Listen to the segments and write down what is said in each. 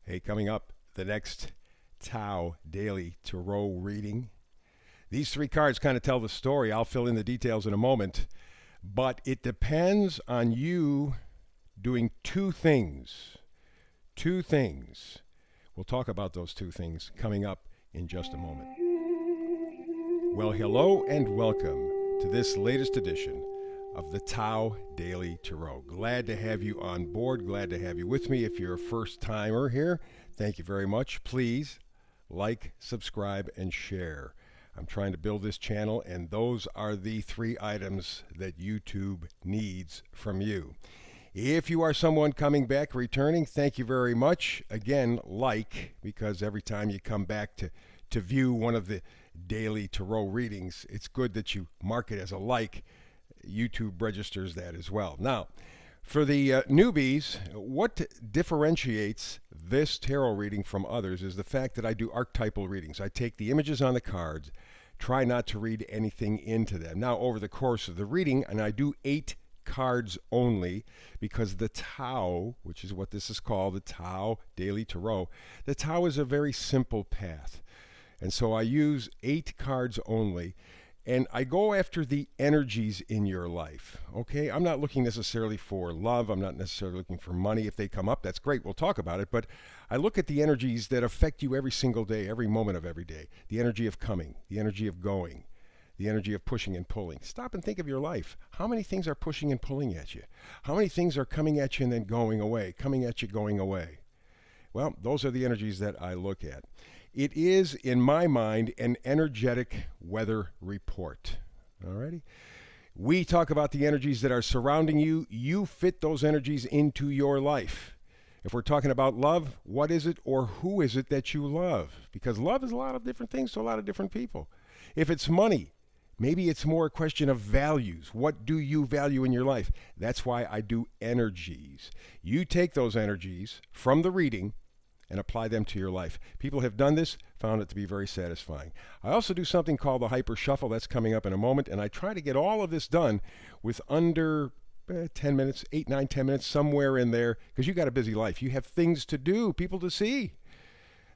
Hey, coming up, the next Tao Daily Tarot reading. These three cards kind of tell the story. I'll fill in the details in a moment. But it depends on you doing two things. Two things. We'll talk about those two things coming up in just a moment. Well, hello and welcome to this latest edition of the Tao Daily Tarot. Glad to have you on board. Glad to have you with me. If you're a first timer here, thank you very much. Please like, subscribe, and share. I'm trying to build this channel, and those are the three items that YouTube needs from you. If you are someone coming back, returning, thank you very much. Again, like, because every time you come back to view one of the daily tarot readings, it's good that you mark it as a like. YouTube registers that as well. Now, for the newbies, what differentiates this tarot reading from others is the fact that I do archetypal readings. I take the images on the cards, try not to read anything into them. Now, over the course of the reading, and I do 8 cards only, because the Tao, which is what this is called, the Tao Daily Tarot, the Tao is a very simple path. And so I use 8 cards only. And I go after the energies in your life, okay? I'm not looking necessarily for love. I'm not necessarily looking for money. If they come up, that's great. We'll talk about it. But I look at the energies that affect you every single day, every moment of every day. The energy of coming, the energy of going, the energy of pushing and pulling. Stop and think of your life. How many things are pushing and pulling at you? How many things are coming at you and then going away, coming at you, going away? Well, those are the energies that I look at. It is, in my mind, an energetic weather report. Alrighty? We talk about the energies that are surrounding you. You fit those energies into your life. If we're talking about love, what is it or who is it that you love? Because love is a lot of different things to a lot of different people. If it's money, maybe it's more a question of values. What do you value in your life? That's why I do energies. You take those energies from the reading and apply them to your life. People have done this, found it to be very satisfying. I also do something called the Hyper Shuffle. That's coming up in a moment, and I try to get all of this done with under 10 minutes, 8, 9, 10 minutes, somewhere in there, because you got a busy life. You have things to do, people to see.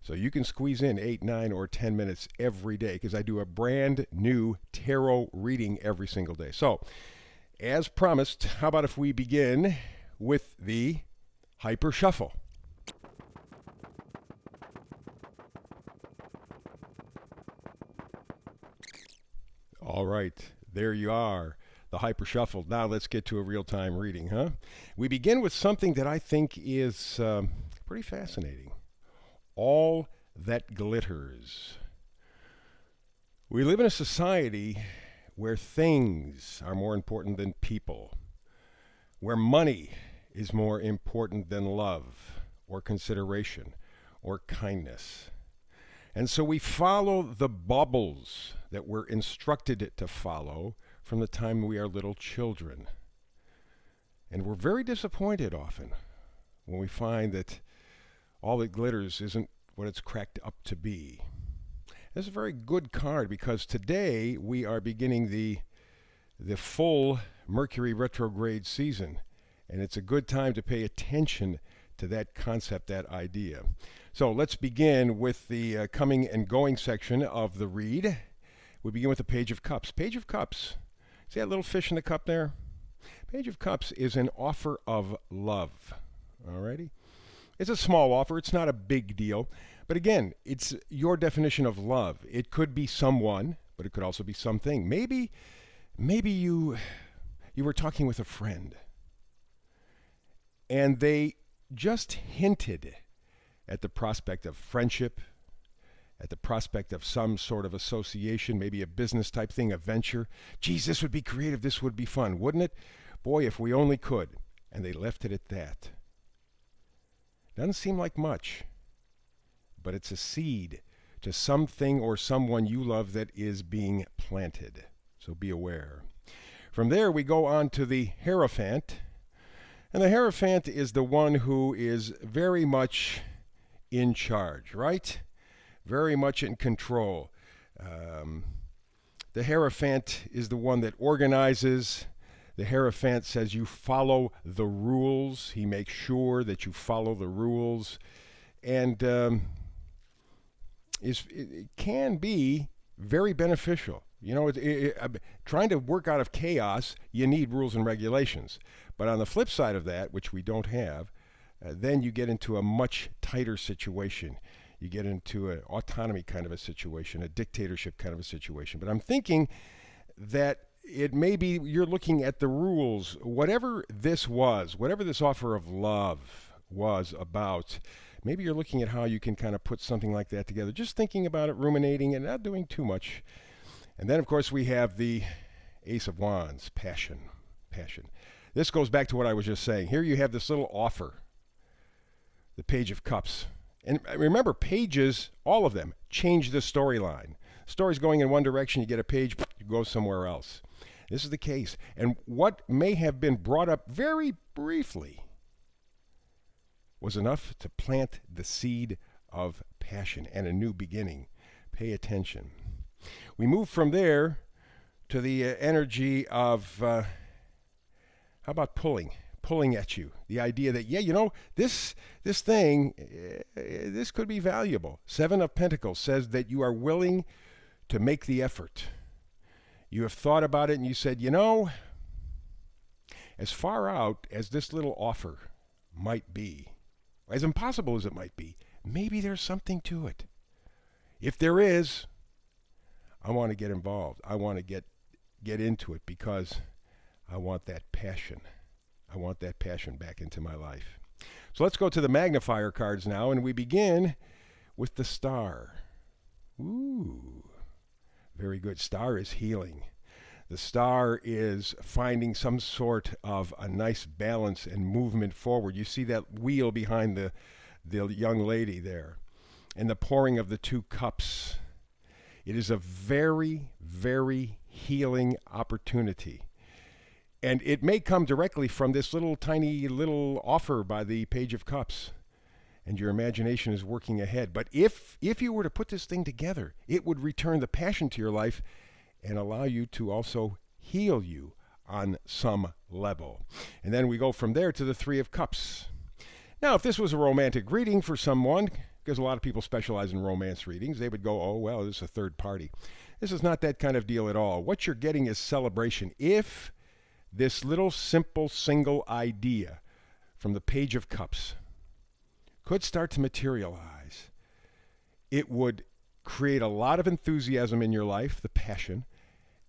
So you can squeeze in 8, 9, or 10 minutes every day, because I do a brand new tarot reading every single day. So, as promised, how about if we begin with the Hyper Shuffle? All right, there you are, the Hyper Shuffle. Now let's get to a real-time reading, huh? We begin with something that I think is pretty fascinating. All that glitters. We live in a society where things are more important than people, where money is more important than love or consideration or kindness. And so we follow the bubbles that we're instructed to follow from the time we are little children. And we're very disappointed often when we find that all that glitters isn't what it's cracked up to be. This is a very good card, because today we are beginning the full Mercury retrograde season. And it's a good time to pay attention to that concept, that idea. So let's begin with the coming and going section of the read. We begin with the Page of Cups. Page of Cups. See that little fish in the cup there? Page of Cups is an offer of love. Alrighty? It's a small offer. It's not a big deal. But again, it's your definition of love. It could be someone, but it could also be something. Maybe you were talking with a friend, and they just hinted at the prospect of friendship, at the prospect of some sort of association, maybe a business type thing, a venture. Geez, this would be creative, this would be fun, wouldn't it? Boy, if we only could. And they left it at that. Doesn't seem like much, but it's a seed to something or someone you love that is being planted. So be aware. From there, we go on to the Hierophant. And the Hierophant is the one who is very much in charge, right? Very much in control. The Hierophant is the one that organizes. The Hierophant says you follow the rules. He makes sure that you follow the rules. and it can be very beneficial. You know, trying to work out of chaos, you need rules and regulations. But on the flip side of that, which we don't have, then you get into a much tighter situation. You get into an autonomy kind of a situation, a dictatorship kind of a situation. But I'm thinking that it may be you're looking at the rules, whatever this was, whatever this offer of love was about. Maybe you're looking at how you can kind of put something like that together, just thinking about it, ruminating, and not doing too much. And then, of course, we have the Ace of Wands, passion. This goes back to what I was just saying. Here you have this little offer, the Page of Cups. And remember, pages, all of them, change the storyline. Story's going in one direction, you get a page, you go somewhere else. This is the case. And what may have been brought up very briefly was enough to plant the seed of passion and a new beginning. Pay attention. We move from there to the energy of, how about pulling at you? The idea that, yeah, you know, this thing, this could be valuable. Seven of Pentacles says that you are willing to make the effort. You have thought about it and you said, you know, as far out as this little offer might be, as impossible as it might be, maybe there's something to it. If there is, I want to get involved. I want to get into it because I want that passion. I want that passion back into my life. So let's go to the magnifier cards now, and we begin with the Star. Ooh, very good. Star is healing. The Star is finding some sort of a nice balance and movement forward. You see that wheel behind the young lady there, and the pouring of the two cups. It is a very, very healing opportunity. And it may come directly from this tiny little offer by the Page of Cups. And your imagination is working ahead. But if you were to put this thing together, it would return the passion to your life and allow you to also heal you on some level. And then we go from there to the Three of Cups. Now, if this was a romantic reading for someone, because a lot of people specialize in romance readings, they would go, oh, well, this is a third party. This is not that kind of deal at all. What you're getting is celebration. If this little simple single idea from the Page of Cups could start to materialize, it would create a lot of enthusiasm in your life, the passion,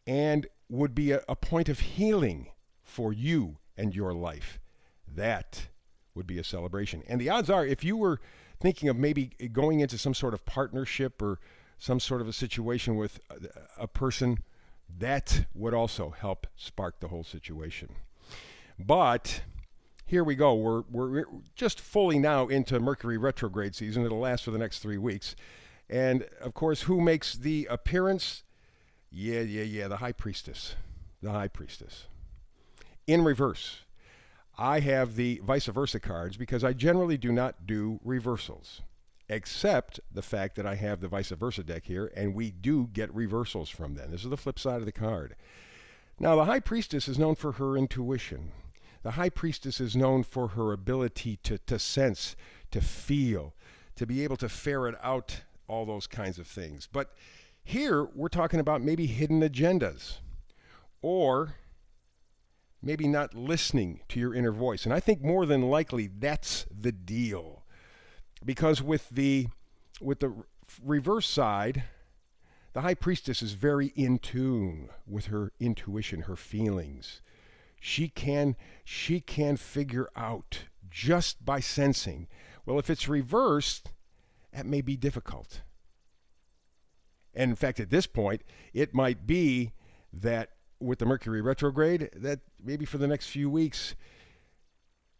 and would be a point of healing for you and your life. That would be a celebration. And the odds are, if you were thinking of maybe going into some sort of partnership or some sort of a situation with a person, that would also help spark the whole situation. But here we go. We're just fully now into Mercury retrograde season. It'll last for the next 3 weeks. And, of course, who makes the appearance? Yeah, the High Priestess. The High Priestess. In reverse. I have the vice versa cards because I generally do not do reversals, except the fact that I have the vice versa deck here, and we do get reversals from them. This is the flip side of the card. Now, the High Priestess is known for her intuition. The High Priestess is known for her ability to sense, to feel, to be able to ferret out all those kinds of things. But here, we're talking about maybe hidden agendas, or maybe not listening to your inner voice. And I think more than likely that's the deal. Because with the reverse side, the High Priestess is very in tune with her intuition, her feelings. She can figure out just by sensing. Well, if it's reversed, that may be difficult. And in fact, at this point, it might be that with the Mercury retrograde, that maybe for the next few weeks,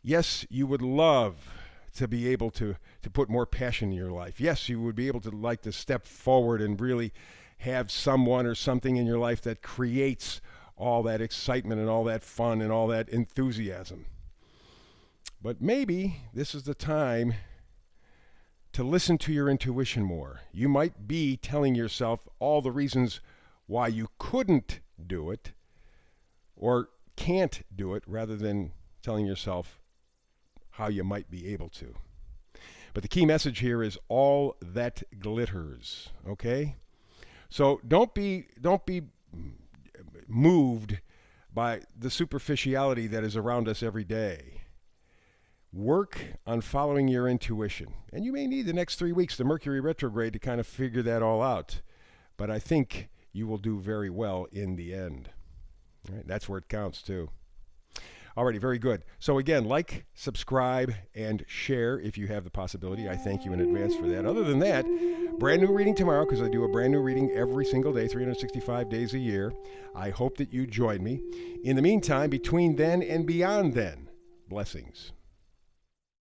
yes, you would love to be able to put more passion in your life. Yes, you would be able to like to step forward and really have someone or something in your life that creates all that excitement and all that fun and all that enthusiasm. But maybe this is the time to listen to your intuition more. You might be telling yourself all the reasons why you couldn't do it or can't do it rather than telling yourself how you might be able to. But the key message here is all that glitters, okay? So don't be moved by the superficiality that is around us every day. Work on following your intuition. And you may need the next 3 weeks, the Mercury retrograde, to kind of figure that all out. But I think you will do very well in the end. All right, that's where it counts, too. Alrighty, very good. So again, like, subscribe, and share if you have the possibility. I thank you in advance for that. Other than that, brand new reading tomorrow, because I do a brand new reading every single day, 365 days a year. I hope that you join me. In the meantime, between then and beyond then, blessings.